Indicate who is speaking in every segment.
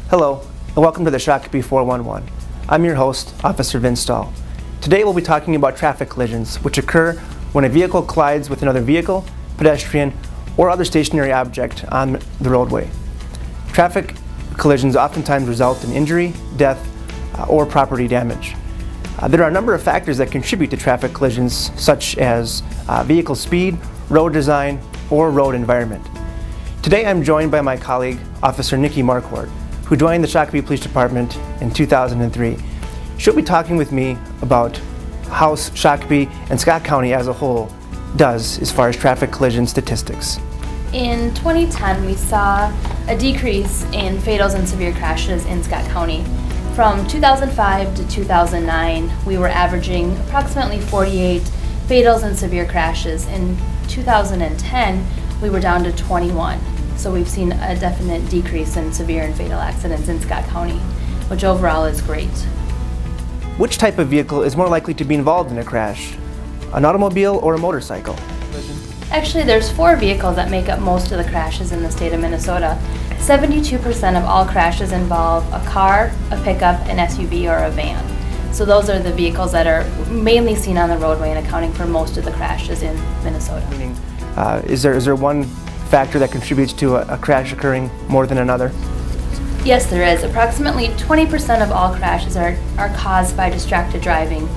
Speaker 1: Hello, and welcome to the Shakopee 411. I'm your host, Officer Vince Stahl. Today we'll be talking about traffic collisions, which occur when a vehicle collides with another vehicle, pedestrian, or other stationary object on the roadway. Traffic collisions oftentimes result in injury, death, or property damage. There are a number of factors that contribute to traffic collisions, such as vehicle speed, road design, or road environment. Today I'm joined by my colleague, Officer Nikki Marquardt, who joined the Shakopee Police Department in 2003. She'll be talking with me about how Shakopee and Scott County as a whole does as far as traffic collision statistics.
Speaker 2: In 2010, we saw a decrease in fatals and severe crashes in Scott County. From 2005 to 2009, we were averaging approximately 48 fatals and severe crashes. In 2010, we were down to 21. So we've seen a definite decrease in severe and fatal accidents in Scott County, which overall is great.
Speaker 1: Which type of vehicle is more likely to be involved in a crash? An automobile or a motorcycle?
Speaker 2: Actually, there's 4 vehicles that make up most of the crashes in the state of Minnesota. 72% of all crashes involve a car, a pickup, an SUV, or a van. So those are the vehicles that are mainly seen on the roadway and accounting for most of the crashes in Minnesota.
Speaker 1: Is there one factor that contributes to a crash occurring more than another?
Speaker 2: Yes, there is. Approximately 20% of all crashes are caused by distracted driving,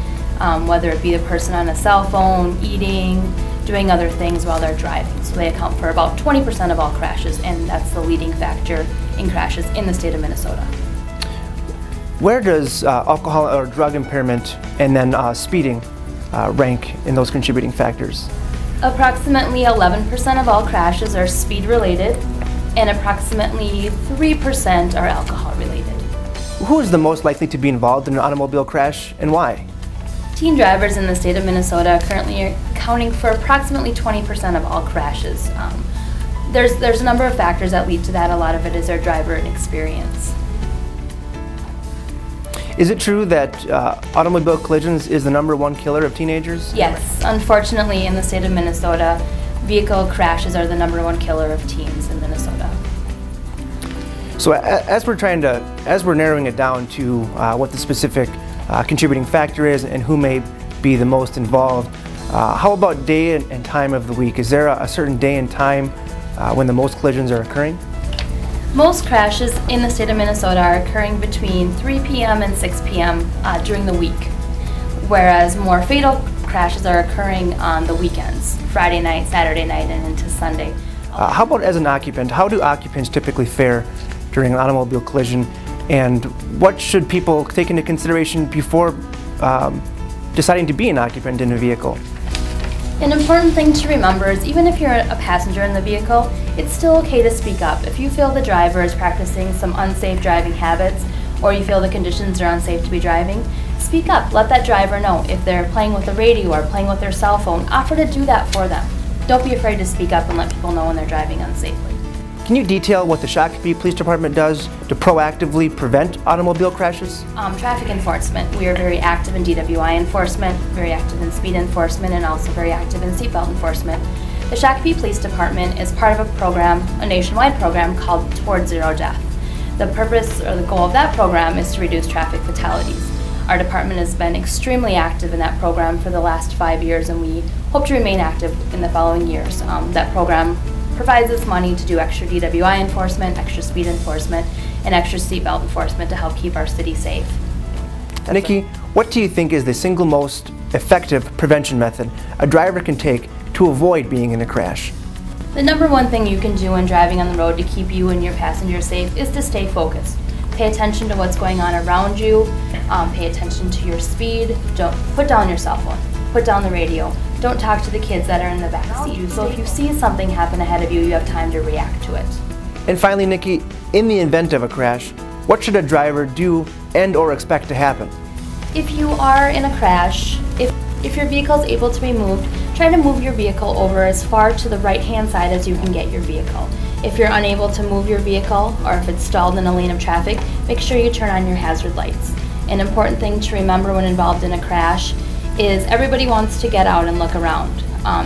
Speaker 2: whether it be the person on a cell phone, eating, doing other things while they're driving. So they account for about 20% of all crashes, and that's the leading factor in crashes in the state of Minnesota.
Speaker 1: Where does alcohol or drug impairment and then speeding rank in those contributing factors?
Speaker 2: Approximately 11% of all crashes are speed related, and approximately 3% are alcohol related.
Speaker 1: Who is the most likely to be involved in an automobile crash, and why?
Speaker 2: Teen drivers in the state of Minnesota currently are accounting for approximately 20% of all crashes. There's a number of factors that lead to that. A lot of it is their driver experience.
Speaker 1: Is it true that automobile collisions is the #1 killer of teenagers?
Speaker 2: Yes, unfortunately in the state of Minnesota, vehicle crashes are the #1 killer of teens in Minnesota.
Speaker 1: So as we're narrowing it down to what the specific contributing factor is and who may be the most involved, how about day and time of the week? Is there a certain day and time when the most collisions are occurring?
Speaker 2: Most crashes in the state of Minnesota are occurring between 3 p.m. and 6 p.m. During the week, whereas more fatal crashes are occurring on the weekends, Friday night, Saturday night, and into Sunday.
Speaker 1: How about as an occupant? How do occupants typically fare during an automobile collision, and what should people take into consideration before deciding to be an occupant in a vehicle?
Speaker 2: An important thing to remember is even if you're a passenger in the vehicle, it's still okay to speak up. If you feel the driver is practicing some unsafe driving habits, or you feel the conditions are unsafe to be driving, speak up. Let that driver know. If they're playing with the radio or playing with their cell phone, offer to do that for them. Don't be afraid to speak up and let people know when they're driving unsafely.
Speaker 1: Can you detail what the Shakopee Police Department does to proactively prevent automobile crashes?
Speaker 2: Traffic enforcement. We are very active in DWI enforcement, very active in speed enforcement, and also very active in seatbelt enforcement. The Shakopee Police Department is part of a program, a nationwide program called Towards Zero Death. The purpose or the goal of that program is to reduce traffic fatalities. Our department has been extremely active in that program for the last 5 years, and we hope to remain active in the following years. That program provides us money to do extra DWI enforcement, extra speed enforcement, and extra seatbelt enforcement to help keep our city safe.
Speaker 1: Nikki, what do you think is the single most effective prevention method a driver can take to avoid being in a crash?
Speaker 2: The #1 thing you can do when driving on the road to keep you and your passengers safe is to stay focused. Pay attention to what's going on around you, pay attention to your speed, don't put down your cell phone, put down the radio. Don't talk to the kids that are in the back seat. So if you see something happen ahead of you, you have time to react to it.
Speaker 1: And finally, Nikki, in the event of a crash, what should a driver do and or expect to happen?
Speaker 2: If you are in a crash, if your vehicle is able to be moved, try to move your vehicle over as far to the right-hand side as you can get your vehicle. If you're unable to move your vehicle, or if it's stalled in a lane of traffic, make sure you turn on your hazard lights. An important thing to remember when involved in a crash is everybody wants to get out and look around.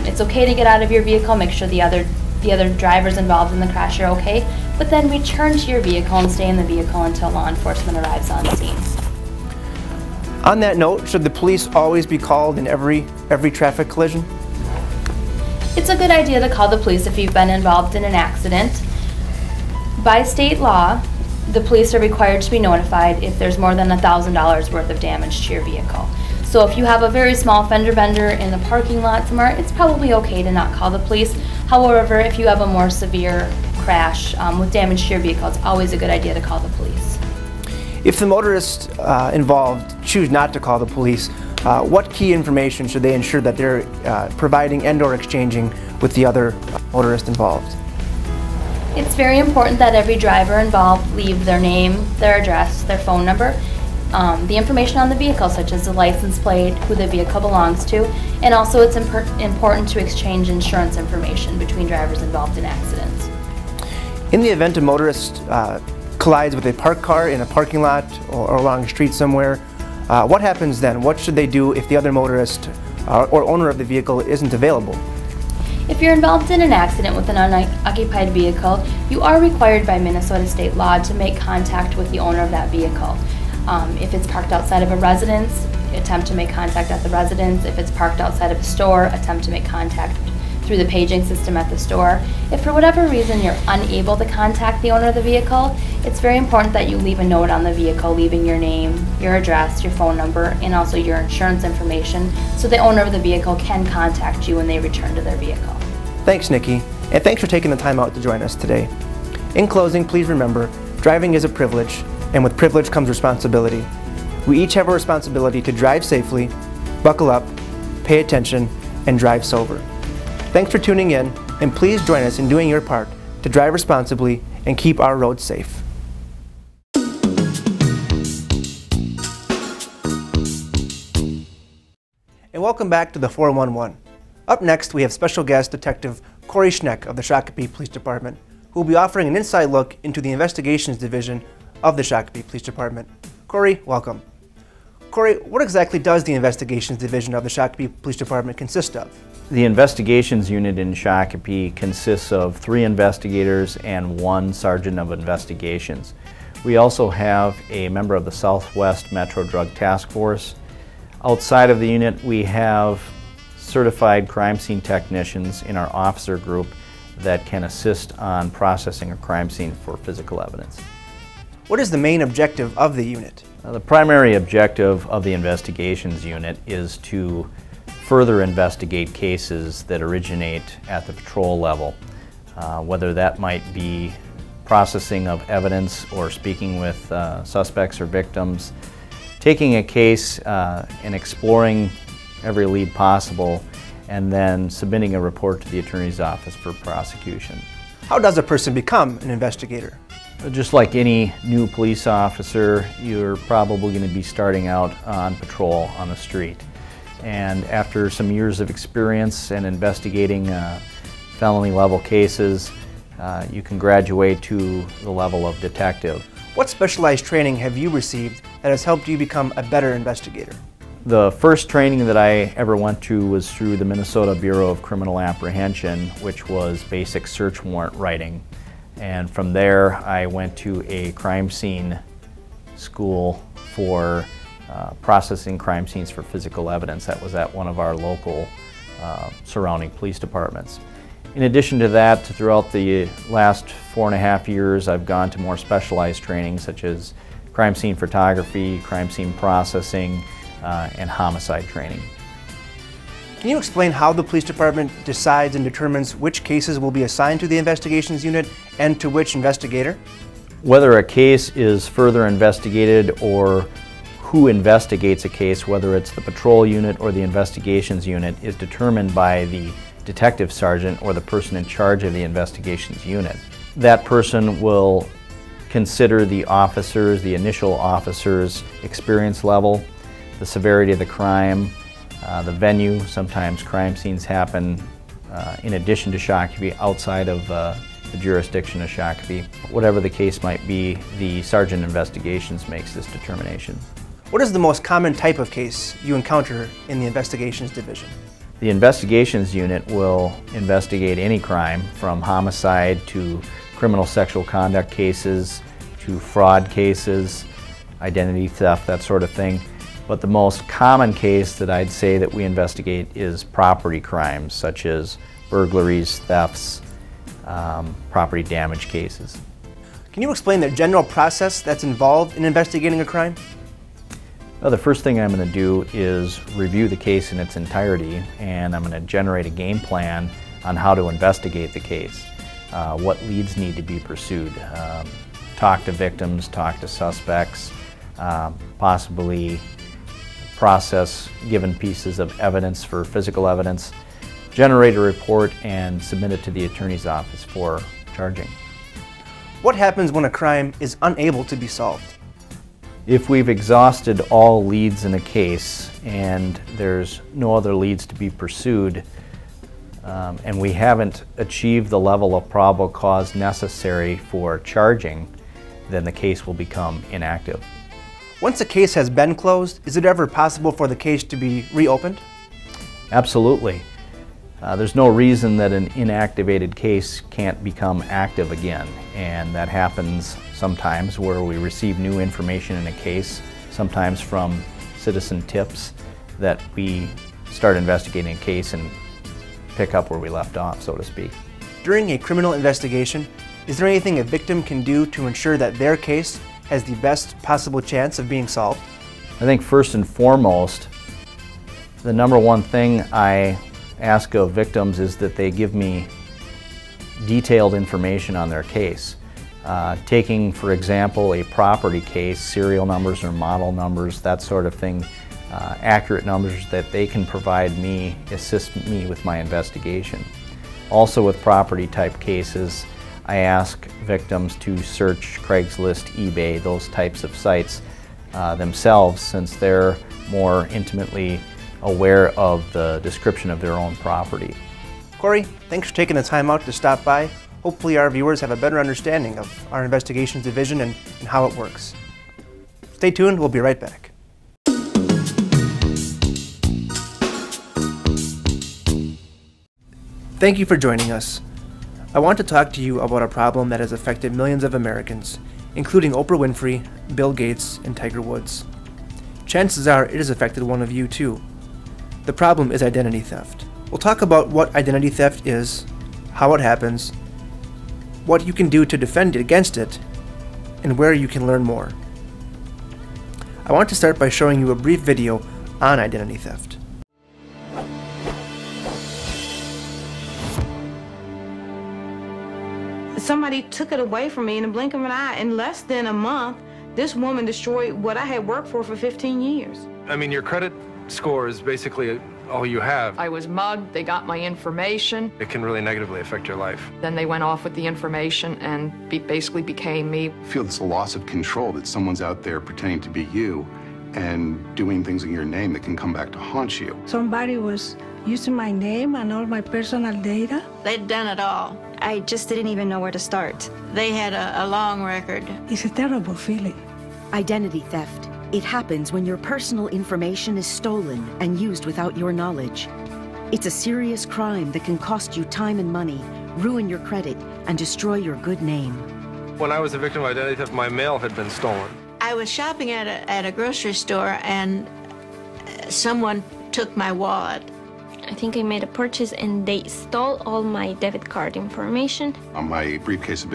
Speaker 2: It's okay to get out of your vehicle, make sure the other drivers involved in the crash are okay, but then return to your vehicle and stay in the vehicle until law enforcement arrives on scene.
Speaker 1: On that note, should the police always be called in every traffic collision?
Speaker 2: It's a good idea to call the police if you've been involved in an accident. By state law, the police are required to be notified if there's more than $1,000 worth of damage to your vehicle. So if you have a very small fender bender in the parking lot somewhere, it's probably okay to not call the police. However, if you have a more severe crash with damage to your vehicle, it's always a good idea to call the police.
Speaker 1: If the motorists involved choose not to call the police, what key information should they ensure that they're providing and/or exchanging with the other motorists involved?
Speaker 2: It's very important that every driver involved leave their name, their address, their phone number, the information on the vehicle, such as the license plate, who the vehicle belongs to, and also it's important to exchange insurance information between drivers involved in accidents.
Speaker 1: In the event a motorist collides with a parked car in a parking lot or along a street somewhere, what happens then? What should they do if the other motorist or owner of the vehicle isn't available?
Speaker 2: If you're involved in an accident with an unoccupied vehicle, you are required by Minnesota state law to make contact with the owner of that vehicle. If it's parked outside of a residence, attempt to make contact at the residence. If it's parked outside of a store, attempt to make contact through the paging system at the store. If for whatever reason you're unable to contact the owner of the vehicle, it's very important that you leave a note on the vehicle, leaving your name, your address, your phone number, and also your insurance information, so the owner of the vehicle can contact you when they return to their vehicle.
Speaker 1: Thanks, Nikki, and thanks for taking the time out to join us today. In closing, please remember, driving is a privilege, and with privilege comes responsibility. We each have a responsibility to drive safely, buckle up, pay attention, and drive sober. Thanks for tuning in, and please join us in doing your part to drive responsibly and keep our roads safe. And welcome back to the 411. Up next, we have special guest Detective Corey Schneck of the Shakopee Police Department, who will be offering an inside look into the Investigations Division of the Shakopee Police Department. Corey, welcome. Corey, what exactly does the Investigations Division of the Shakopee Police Department consist of?
Speaker 3: The Investigations Unit in Shakopee consists of 3 investigators and 1 Sergeant of Investigations. We also have a member of the Southwest Metro Drug Task Force. Outside of the unit, we have certified crime scene technicians in our officer group that can assist on processing a crime scene for physical evidence.
Speaker 1: What is the main objective of the unit?
Speaker 3: The primary objective of the Investigations Unit is to further investigate cases that originate at the patrol level, whether that might be processing of evidence or speaking with suspects or victims, taking a case and exploring every lead possible, and then submitting a report to the Attorney's Office for prosecution.
Speaker 1: How does a person become an investigator?
Speaker 3: Just like any new police officer, you're probably going to be starting out on patrol on the street. And after some years of experience and investigating felony level cases, you can graduate to the level of detective.
Speaker 1: What specialized training have you received that has helped you become a better investigator?
Speaker 3: The first training that I ever went to was through the Minnesota Bureau of Criminal Apprehension, which was basic search warrant writing. And from there, I went to a crime scene school for processing crime scenes for physical evidence. That was at one of our local surrounding police departments. In addition to that, throughout the last 4.5 years, I've gone to more specialized training such as crime scene photography, crime scene processing, and homicide training.
Speaker 1: Can you explain how the police department decides and determines which cases will be assigned to the investigations unit and to which investigator?
Speaker 3: Whether a case is further investigated or who investigates a case, whether it's the patrol unit or the investigations unit, is determined by the detective sergeant or the person in charge of the investigations unit. That person will consider the officers, the initial officer's experience level, the severity of the crime, the venue. Sometimes crime scenes happen in addition to Shakopee, outside of the jurisdiction of Shakopee. Whatever the case might be, the Sergeant of Investigations makes this determination.
Speaker 1: What is the most common type of case you encounter in the Investigations Division?
Speaker 3: The Investigations Unit will investigate any crime from homicide to criminal sexual conduct cases to fraud cases, identity theft, that sort of thing. But the most common case that I'd say that we investigate is property crimes, such as burglaries, thefts, property damage cases.
Speaker 1: Can you explain the general process that's involved in investigating a crime?
Speaker 3: Well, the first thing I'm going to do is review the case in its entirety, and I'm going to generate a game plan on how to investigate the case, what leads need to be pursued, talk to victims, talk to suspects, possibly process given pieces of evidence for physical evidence, generate a report, and submit it to the attorney's office for charging.
Speaker 1: What happens when a crime is unable to be solved?
Speaker 3: If we've exhausted all leads in a case and there's no other leads to be pursued, and we haven't achieved the level of probable cause necessary for charging, then the case will become inactive.
Speaker 1: Once a case has been closed, is it ever possible for the case to be reopened?
Speaker 3: Absolutely. There's no reason that an inactivated case can't become active again, and that happens sometimes where we receive new information in a case, sometimes from citizen tips, that we start investigating a case and pick up where we left off, so to speak.
Speaker 1: During a criminal investigation, is there anything a victim can do to ensure that their case has the best possible chance of being solved?
Speaker 3: I think first and foremost, the number one thing I ask of victims is that they give me detailed information on their case. Taking, for example, a property case, serial numbers or model numbers, that sort of thing, accurate numbers that they can provide me, assist me with my investigation. Also with property type cases, I ask victims to search Craigslist, eBay, those types of sites themselves, since they're more intimately aware of the description of their own property.
Speaker 1: Corey, thanks for taking the time out to stop by. Hopefully our viewers have a better understanding of our investigations division and how it works. Stay tuned, we'll be right back. Thank you for joining us. I want to talk to you about a problem that has affected millions of Americans, including Oprah Winfrey, Bill Gates, and Tiger Woods. Chances are it has affected one of you too. The problem is identity theft. We'll talk about what identity theft is, how it happens, what you can do to defend against it, and where you can learn more. I want to start by showing you a brief video on identity theft.
Speaker 4: Somebody took it away from me in the blink of an eye. In less than a month, this woman destroyed what I had worked for 15 years.
Speaker 5: I mean, your credit score is basically all you have.
Speaker 6: I was mugged, they got my information.
Speaker 5: It can really negatively affect your life.
Speaker 6: Then they went off with the information and basically became me.
Speaker 7: I feel it's a loss of control that someone's out there pretending to be you and doing things in your name that can come back to haunt you.
Speaker 8: Somebody was using my name and all my personal data.
Speaker 9: They'd done it all.
Speaker 10: I just didn't even know where to start.
Speaker 9: They had a long record.
Speaker 8: It's a terrible feeling.
Speaker 11: Identity theft. It happens when your personal information is stolen and used without your knowledge. It's a serious crime that can cost you time and money, ruin your credit, and destroy your good name.
Speaker 5: When I was a victim of identity theft, my mail had been stolen.
Speaker 9: I was shopping at a grocery store and someone took my wallet.
Speaker 12: I think I made a purchase and they stole all my debit card information.
Speaker 7: My briefcase had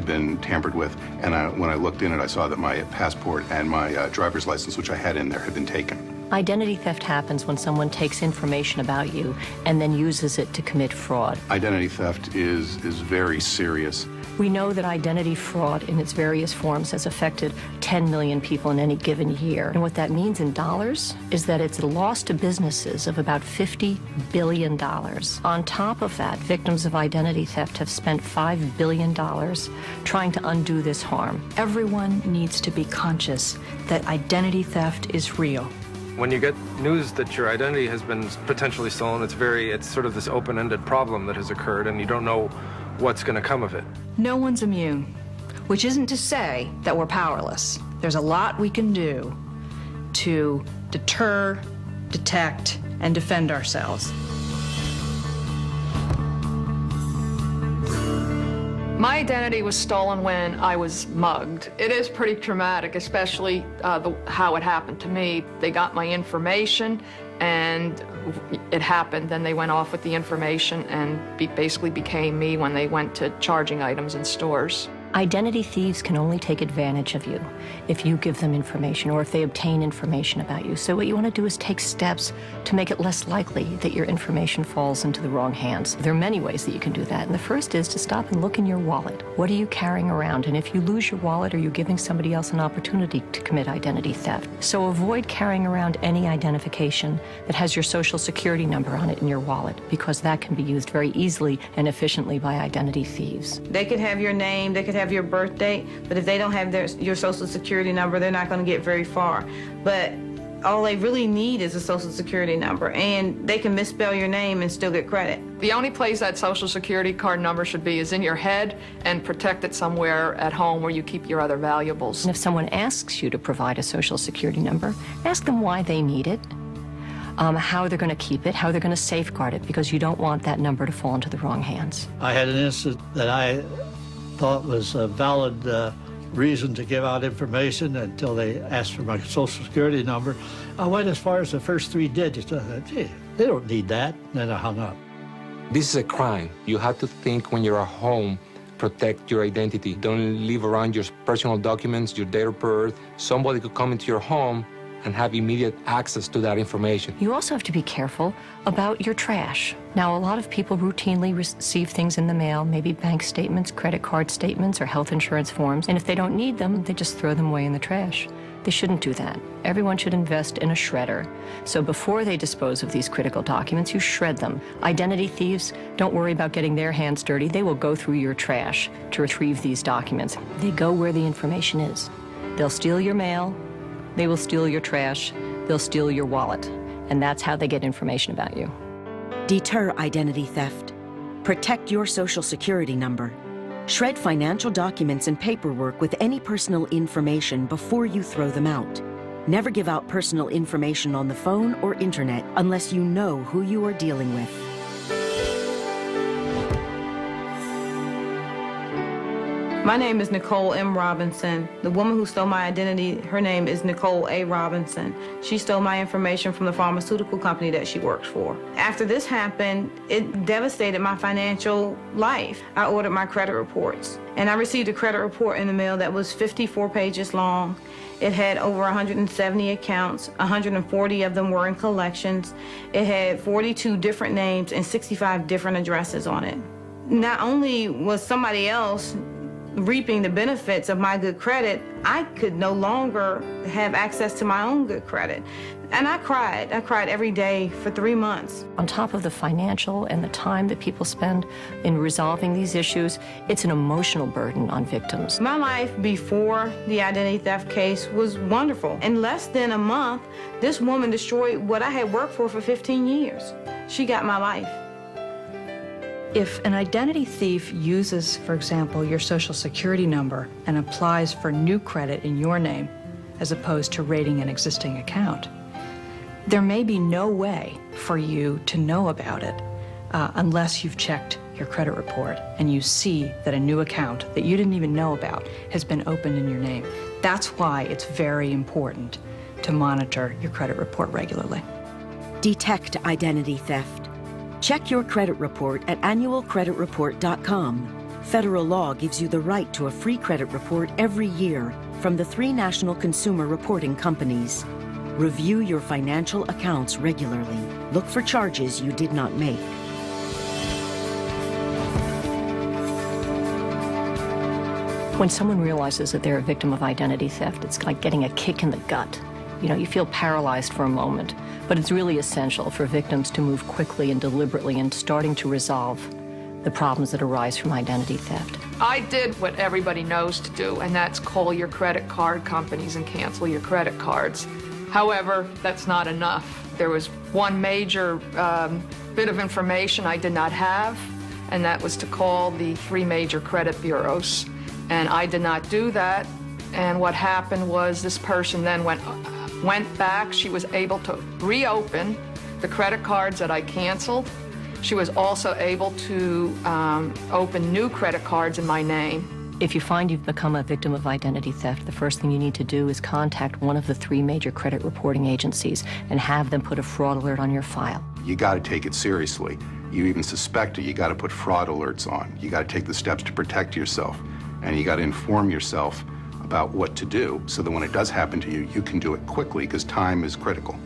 Speaker 7: been tampered with, and when I looked in it, I saw that my passport and my driver's license, which I had in there, had been taken.
Speaker 13: Identity theft happens when someone takes information about you and then uses it to commit fraud.
Speaker 7: Identity theft is very serious.
Speaker 13: We know that identity fraud in its various forms has affected 10 million people in any given year. And what that means in dollars is that it's a loss to businesses of about $50 billion. On top of that, victims of identity theft have spent $5 billion trying to undo this harm.
Speaker 14: Everyone needs to be conscious that identity theft is real.
Speaker 5: When you get news that your identity has been potentially stolen, it's sort of this open-ended problem that has occurred, and you don't know what's going to come of it.
Speaker 14: No one's immune, which isn't to say that we're powerless. There's a lot we can do to deter, detect, and defend ourselves.
Speaker 6: My identity was stolen when I was mugged. It is pretty traumatic, especially how it happened to me. They got my information, and it happened. Then they went off with the information and basically became me when they went to charging items in stores.
Speaker 13: Identity thieves can only take advantage of you if you give them information or if they obtain information about you. So what you want to do is take steps to make it less likely that your information falls into the wrong hands. There are many ways that you can do that. And the first is to stop and look in your wallet. What are you carrying around? And if you lose your wallet, are you giving somebody else an opportunity to commit identity theft? So avoid carrying around any identification that has your social security number on it in your wallet, because that can be used very easily and efficiently by identity thieves.
Speaker 4: They could have your name, they could have your birth date, but if they don't have your social security number, they're not going to get very far. But all they really need is a social security number, and they can misspell your name and still get credit.
Speaker 6: The only place that social security card number should be is in your head, and protect it somewhere at home where you keep your other valuables.
Speaker 13: And if someone asks you to provide a social security number, ask them why they need it, how they're going to keep it, how they're going to safeguard it, because you don't want that number to fall into the wrong hands.
Speaker 15: I had an incident that I thought was a valid reason to give out information until they asked for my social security number. I went as far as the first 3 digits. I thought, gee, they don't need that. And then I hung up.
Speaker 16: This is a crime. You have to think when you're at home, protect your identity. Don't leave around your personal documents, your date of birth. Somebody could come into your home and have immediate access to that information.
Speaker 13: You also have to be careful about your trash. Now, a lot of people routinely receive things in the mail, maybe bank statements, credit card statements, or health insurance forms, and if they don't need them, they just throw them away in the trash. They shouldn't do that. Everyone should invest in a shredder. So before they dispose of these critical documents, you shred them. Identity thieves, don't worry about getting their hands dirty. They will go through your trash to retrieve these documents. They go where the information is. They'll steal your mail, they will steal your trash, they'll steal your wallet, and that's how they get information about you.
Speaker 11: Deter identity theft. Protect your social security number. Shred financial documents and paperwork with any personal information before you throw them out. Never give out personal information on the phone or internet unless you know who you are dealing with.
Speaker 4: My name is Nicole M. Robinson. The woman who stole my identity, her name is Nicole A. Robinson. She stole my information from the pharmaceutical company that she works for. After this happened, it devastated my financial life. I ordered my credit reports, and I received a credit report in the mail that was 54 pages long. It had over 170 accounts, 140 of them were in collections. It had 42 different names and 65 different addresses on it. Not only was somebody else reaping the benefits of my good credit, I could no longer have access to my own good credit. And I cried. I cried every day for 3 months.
Speaker 13: On top of the financial and the time that people spend in resolving these issues, it's an emotional burden on victims.
Speaker 4: My life before the identity theft case was wonderful. In less than a month, this woman destroyed what I had worked for 15 years. She got my life.
Speaker 14: If an identity thief uses, for example, your social security number and applies for new credit in your name, as opposed to raiding an existing account, there may be no way for you to know about it unless you've checked your credit report and you see that a new account that you didn't even know about has been opened in your name. That's why it's very important to monitor your credit report regularly.
Speaker 11: Detect identity theft. Check your credit report at annualcreditreport.com. Federal law gives you the right to a free credit report every year from the 3 national consumer reporting companies. Review your financial accounts regularly. Look for charges you did not make.
Speaker 13: When someone realizes that they're a victim of identity theft, it's like getting a kick in the gut. You know, you feel paralyzed for a moment, but it's really essential for victims to move quickly and deliberately in starting to resolve the problems that arise from identity theft.
Speaker 6: I did what everybody knows to do, and that's call your credit card companies and cancel your credit cards. However, that's not enough. There was one major bit of information I did not have, and that was to call the 3 major credit bureaus. And I did not do that, and what happened was this person then went back. She was able to reopen the credit cards that I canceled, She was also able to open new credit cards in my name.
Speaker 13: If you find you've become a victim of identity theft, the first thing you need to do is contact one of the 3 major credit reporting agencies and have them put a fraud alert on your file.
Speaker 7: You got to take it seriously. You even suspect it, you got to put fraud alerts on. You got to take the steps to protect yourself, and you got to inform yourself about what to do so that when it does happen to you, you can do it quickly because time is critical.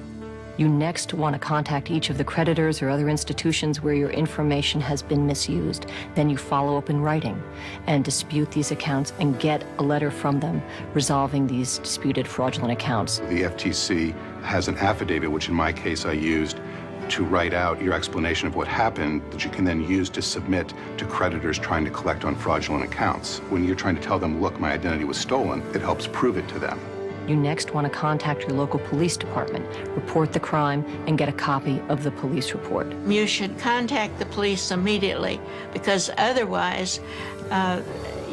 Speaker 13: You next want to contact each of the creditors or other institutions where your information has been misused. Then you follow up in writing and dispute these accounts and get a letter from them resolving these disputed fraudulent accounts.
Speaker 7: The FTC has an affidavit, which in my case I used, to write out your explanation of what happened that you can then use to submit to creditors trying to collect on fraudulent accounts. When you're trying to tell them, look, my identity was stolen, it helps prove it to them.
Speaker 13: You next want to contact your local police department, report the crime, and get a copy of the police report.
Speaker 9: You should contact the police immediately because otherwise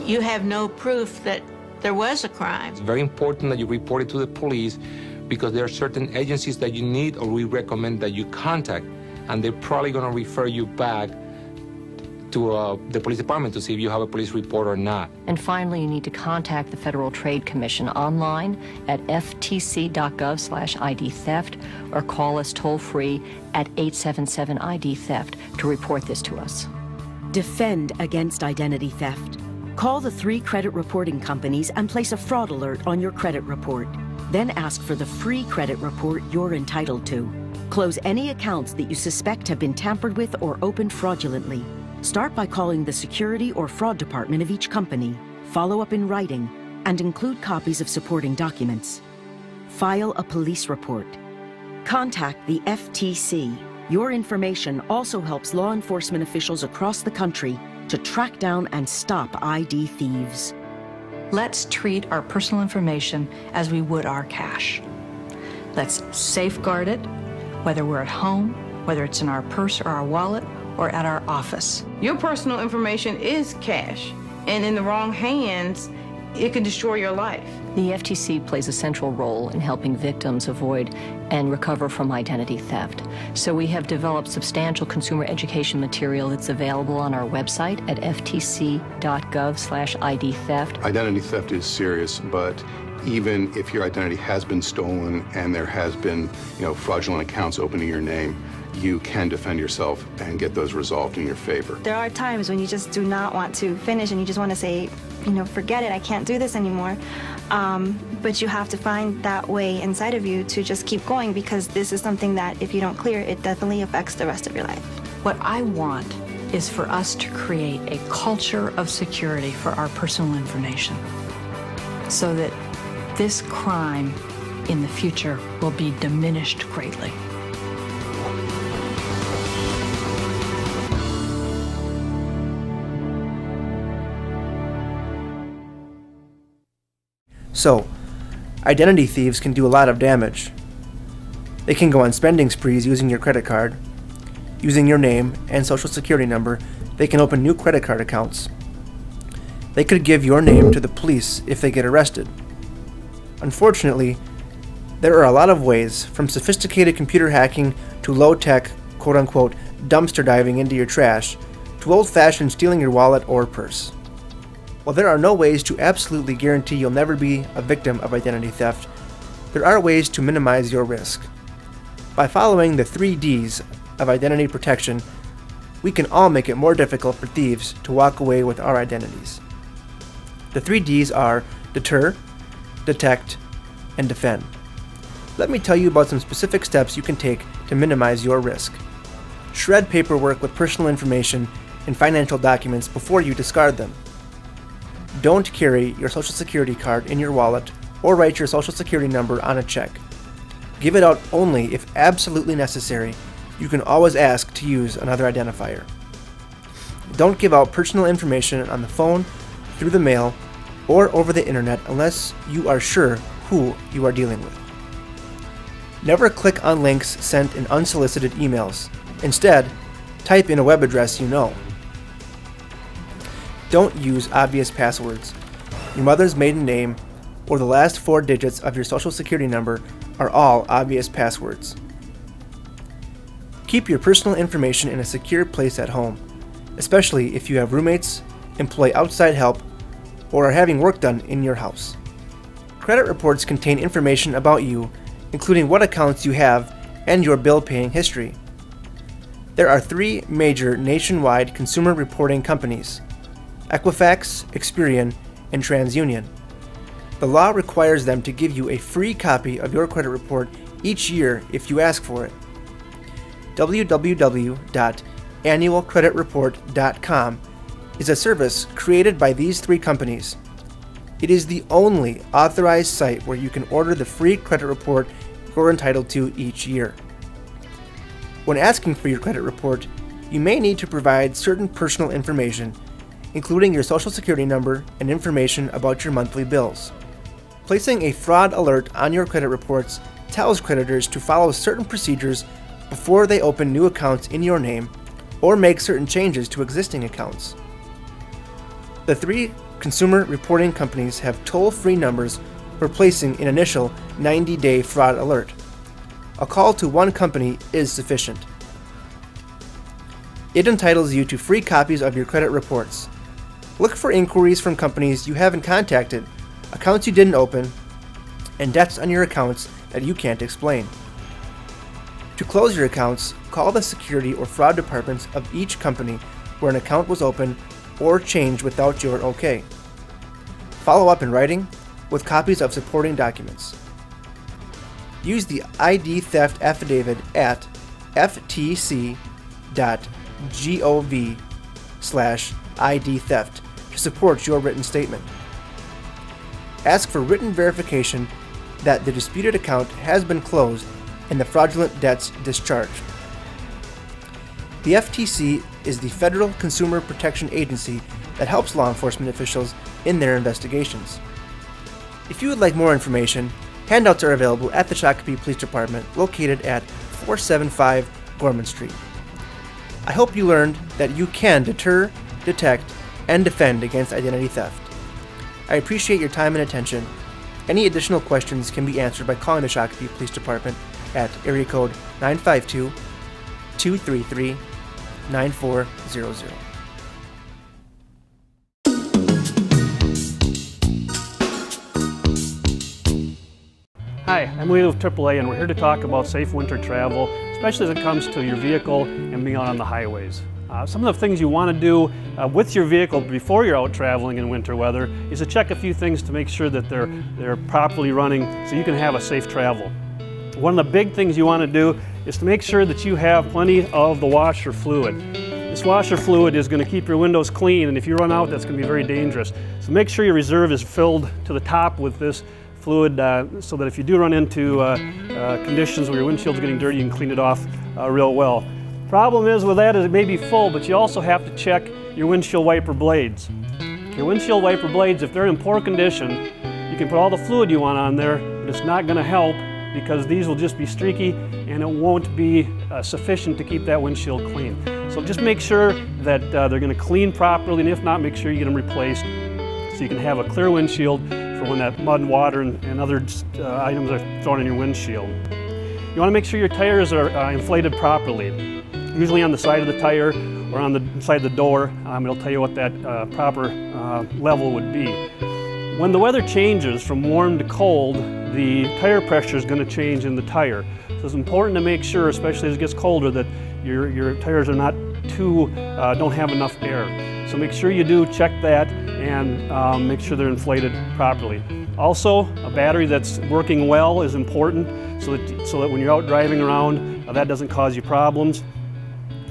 Speaker 9: you have no proof that there was a crime.
Speaker 16: It's very important that you report it to the police because there are certain agencies that you need or we recommend that you contact, and they're probably going to refer you back to the police department to see if you have a police report or not.
Speaker 13: And finally, you need to contact the Federal Trade Commission online at ftc.gov/ID theft or call us toll-free at 877-ID theft to report this to us.
Speaker 11: Defend against identity theft. Call the 3 credit reporting companies and place a fraud alert on your credit report. Then ask for the free credit report you're entitled to. Close any accounts that you suspect have been tampered with or opened fraudulently. Start by calling the security or fraud department of each company, follow up in writing, and include copies of supporting documents. File a police report. Contact the FTC. Your information also helps law enforcement officials across the country to track down and stop ID thieves.
Speaker 14: Let's treat our personal information as we would our cash. Let's safeguard it, whether we're at home, whether it's in our purse or our wallet, or at our office.
Speaker 4: Your personal information is cash, and in the wrong hands, it can destroy your life.
Speaker 13: The FTC plays a central role in helping victims avoid and recover from identity theft. So we have developed substantial consumer education material that's available on our website at ftc.gov/ID theft.
Speaker 7: Identity theft is serious, but even if your identity has been stolen and there has been, fraudulent accounts open in your name, you can defend yourself and get those resolved in your favor.
Speaker 10: There are times when you just do not want to finish and you just want to say, forget it, I can't do this anymore. But you have to find that way inside of you to just keep going because this is something that if you don't clear, it definitely affects the rest of your life.
Speaker 14: What I want is for us to create a culture of security for our personal information so that this crime in the future will be diminished greatly.
Speaker 1: So, identity thieves can do a lot of damage. They can go on spending sprees using your credit card. Using your name and social security number, they can open new credit card accounts. They could give your name to the police if they get arrested. Unfortunately, there are a lot of ways, from sophisticated computer hacking to low-tech, quote-unquote, dumpster diving into your trash, to old-fashioned stealing your wallet or purse. While there are no ways to absolutely guarantee you'll never be a victim of identity theft, there are ways to minimize your risk. By following the 3 Ds of identity protection, we can all make it more difficult for thieves to walk away with our identities. The 3 Ds are deter, detect, and defend. Let me tell you about some specific steps you can take to minimize your risk. Shred paperwork with personal information and financial documents before you discard them. Don't carry your social security card in your wallet or write your social security number on a check. Give it out only if absolutely necessary. You can always ask to use another identifier. Don't give out personal information on the phone, through the mail, or over the internet unless you are sure who you are dealing with. Never click on links sent in unsolicited emails. Instead, type in a web address you know. Don't use obvious passwords. Your mother's maiden name or the last 4 digits of your social security number are all obvious passwords. Keep your personal information in a secure place at home, especially if you have roommates, employ outside help, or are having work done in your house. Credit reports contain information about you, including what accounts you have and your bill paying history. There are 3 major nationwide consumer reporting companies: Equifax, Experian, and TransUnion. The law requires them to give you a free copy of your credit report each year if you ask for it. www.annualcreditreport.com is a service created by these 3 companies. It is the only authorized site where you can order the free credit report you're entitled to each year. When asking for your credit report, you may need to provide certain personal information, including your Social Security number and information about your monthly bills. Placing a fraud alert on your credit reports tells creditors to follow certain procedures before they open new accounts in your name or make certain changes to existing accounts. The 3 consumer reporting companies have toll-free numbers for placing an initial 90-day fraud alert. A call to one company is sufficient. It entitles you to free copies of your credit reports. Look for inquiries from companies you haven't contacted, accounts you didn't open, and debts on your accounts that you can't explain. To close your accounts, call the security or fraud departments of each company where an account was opened or changed without your okay. Follow up in writing with copies of supporting documents. Use the ID theft affidavit at ftc.gov/ID theft to support your written statement. Ask for written verification that the disputed account has been closed and the fraudulent debts discharged. The FTC is the Federal Consumer Protection Agency that helps law enforcement officials in their investigations. If you would like more information, handouts are available at the Shakopee Police Department located at 475 Gorman Street. I hope you learned that you can deter, detect, and defend against identity theft. I appreciate your time and attention. Any additional questions can be answered by calling the Shakopee Police Department at area code 952-233-9400.
Speaker 17: Hi, I'm Lee with AAA, and we're here to talk about safe winter travel, especially as it comes to your vehicle and being out on the highways. Some of the things you want to do with your vehicle before you're out traveling in winter weather is to check a few things to make sure that they're properly running so you can have a safe travel. One of the big things you want to do is to make sure that you have plenty of the washer fluid. This washer fluid is going to keep your windows clean, and if you run out, that's going to be very dangerous. So make sure your reserve is filled to the top with this fluid so that if you do run into conditions where your windshield's getting dirty, you can clean it off real well. Problem is with that is it may be full, but you also have to check your windshield wiper blades. Your windshield wiper blades, if they're in poor condition, you can put all the fluid you want on there, but it's not going to help because these will just be streaky and it won't be sufficient to keep that windshield clean. So just make sure that they're going to clean properly, and if not, make sure you get them replaced so you can have a clear windshield for when that mud, water, and other items are thrown in your windshield. You want to make sure your tires are inflated properly. Usually on the side of the tire or on the side of the door, it'll tell you what that proper level would be. When the weather changes from warm to cold, the tire pressure is going to change in the tire. So it's important to make sure, especially as it gets colder, that your tires are not don't have enough air. So make sure you do check that and make sure they're inflated properly. Also, a battery that's working well is important so that when you're out driving around, that doesn't cause you problems.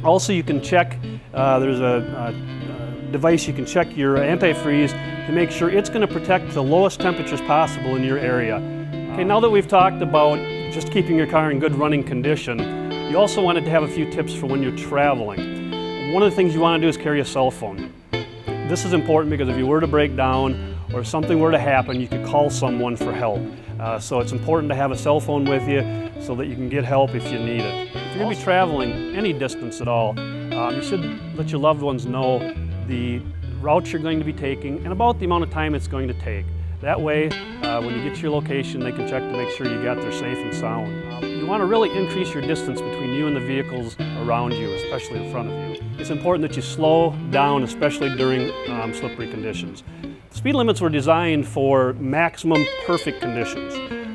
Speaker 17: Also, you can check, there's a device you can check your antifreeze to make sure it's going to protect the lowest temperatures possible in your area. Okay, now that we've talked about just keeping your car in good running condition, you also wanted to have a few tips for when you're traveling. One of the things you want to do is carry a cell phone. This is important because if you were to break down or if something were to happen, you could call someone for help. So it's important to have a cell phone with you so that you can get help if you need it. If you're going to be traveling any distance at all, you should let your loved ones know the route you're going to be taking and about the amount of time it's going to take. That way, when you get to your location, they can check to make sure you got there safe and sound. You want to really increase your distance between you and the vehicles around you, especially in front of you. It's important that you slow down, especially during slippery conditions. Speed limits were designed for maximum perfect conditions.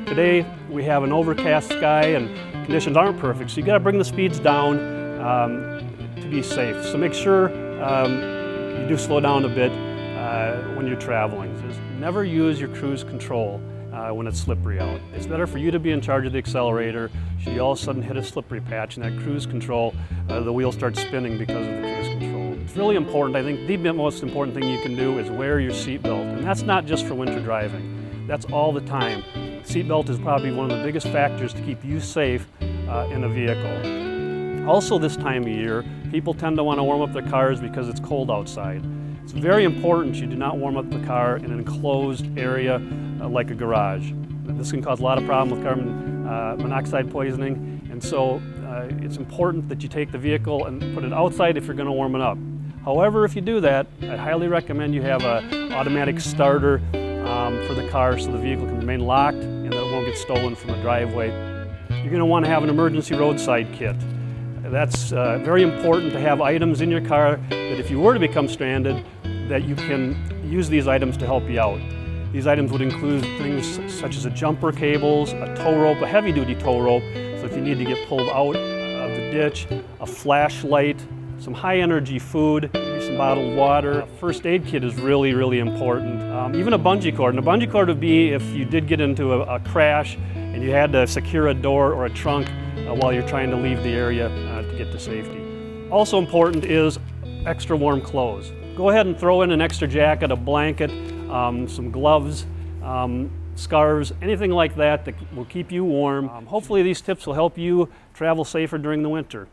Speaker 17: Today, we have an overcast sky and conditions aren't perfect, so you got to bring the speeds down to be safe. So make sure you do slow down a bit when you're traveling. Just never use your cruise control when it's slippery out. It's better for you to be in charge of the accelerator. Should you all of a sudden hit a slippery patch in that cruise control, the wheel starts spinning because of the cruise control. It's really important. I think the most important thing you can do is wear your seatbelt, and that's not just for winter driving. That's all the time. Seatbelt is probably one of the biggest factors to keep you safe in a vehicle. Also this time of year, people tend to want to warm up their cars because it's cold outside. It's very important you do not warm up the car in an enclosed area like a garage. This can cause a lot of problems with carbon monoxide poisoning, and so it's important that you take the vehicle and put it outside if you're going to warm it up. However, if you do that, I highly recommend you have an automatic starter for the car so the vehicle can remain locked and that it won't get stolen from the driveway. You're going to want to have an emergency roadside kit. That's very important to have items in your car that if you were to become stranded, that you can use these items to help you out. These items would include things such as a jumper cables, a tow rope, a heavy-duty tow rope, so if you need to get pulled out of the ditch, a flashlight, some high-energy food, maybe some bottled water. A first aid kit is really, really important. Even a bungee cord. And a bungee cord would be if you did get into a crash and you had to secure a door or a trunk while you're trying to leave the area to get to safety. Also important is extra warm clothes. Go ahead and throw in an extra jacket, a blanket, some gloves, scarves, anything like that that will keep you warm. Hopefully these tips will help you travel safer during the winter.